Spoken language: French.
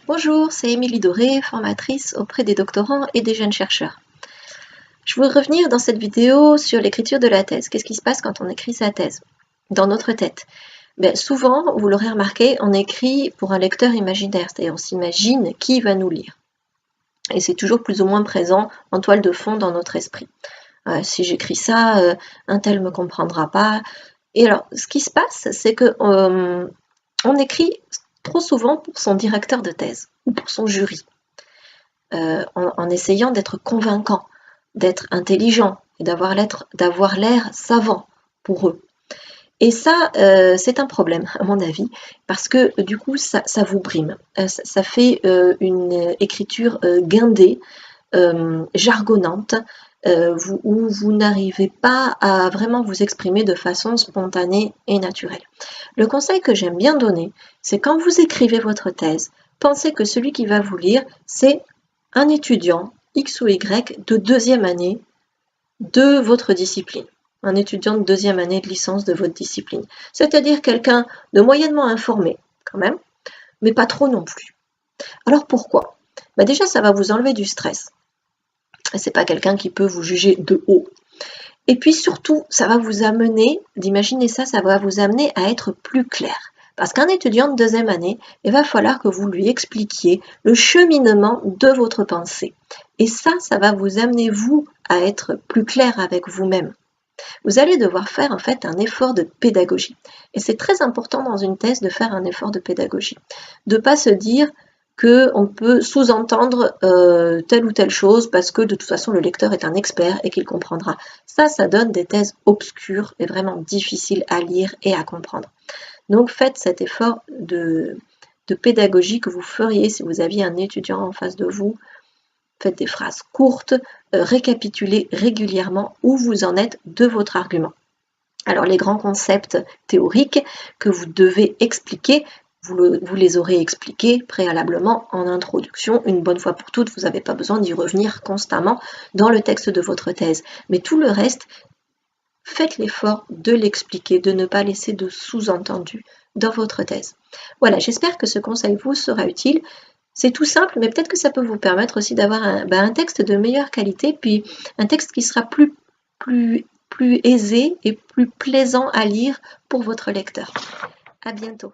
Bonjour, c'est Émilie Doré, formatrice auprès des doctorants et des jeunes chercheurs. Je voudrais revenir dans cette vidéo sur l'écriture de la thèse. Qu'est-ce qui se passe quand on écrit sa thèse dans notre tête? Souvent, vous l'aurez remarqué, on écrit pour un lecteur imaginaire, c'est-à-dire on s'imagine qui va nous lire. Et c'est toujours plus ou moins présent en toile de fond dans notre esprit. Si j'écris ça, un tel ne me comprendra pas. Et alors, ce qui se passe, c'est que on écrit trop souvent pour son directeur de thèse ou pour son jury, en essayant d'être convaincant, d'être intelligent et d'avoir l'air savant pour eux. Et ça, c'est un problème, à mon avis, parce que du coup, ça vous brime. Ça fait une écriture guindée, jargonnante, où vous n'arrivez pas à vraiment vous exprimer de façon spontanée et naturelle. Le conseil que j'aime bien donner, c'est quand vous écrivez votre thèse, pensez que celui qui va vous lire, c'est un étudiant X ou Y de deuxième année de votre discipline. Un étudiant de deuxième année de licence de votre discipline. C'est-à-dire quelqu'un de moyennement informé, quand même, mais pas trop non plus. Alors pourquoi? Déjà, ça va vous enlever du stress. C'est pas quelqu'un qui peut vous juger de haut. Et puis surtout, ça va vous amener, d'imaginer ça, ça va vous amener à être plus clair. Parce qu'un étudiant de deuxième année, il va falloir que vous lui expliquiez le cheminement de votre pensée. Et ça va vous amener, vous, à être plus clair avec vous-même. Vous allez devoir faire en fait un effort de pédagogie. Et c'est très important dans une thèse de faire un effort de pédagogie. De ne pas se dire qu'on peut sous-entendre telle ou telle chose parce que de toute façon le lecteur est un expert et qu'il comprendra. Ça donne des thèses obscures et vraiment difficiles à lire et à comprendre. Donc faites cet effort de pédagogie que vous feriez si vous aviez un étudiant en face de vous. Faites des phrases courtes, récapitulez régulièrement où vous en êtes de votre argument. Alors les grands concepts théoriques que vous devez expliquer, vous les aurez expliqués préalablement en introduction, une bonne fois pour toutes, vous n'avez pas besoin d'y revenir constamment dans le texte de votre thèse. Mais tout le reste, faites l'effort de l'expliquer, de ne pas laisser de sous-entendu dans votre thèse. Voilà, j'espère que ce conseil vous sera utile. C'est tout simple, mais peut-être que ça peut vous permettre aussi d'avoir un texte de meilleure qualité, puis un texte qui sera plus aisé et plus plaisant à lire pour votre lecteur. À bientôt.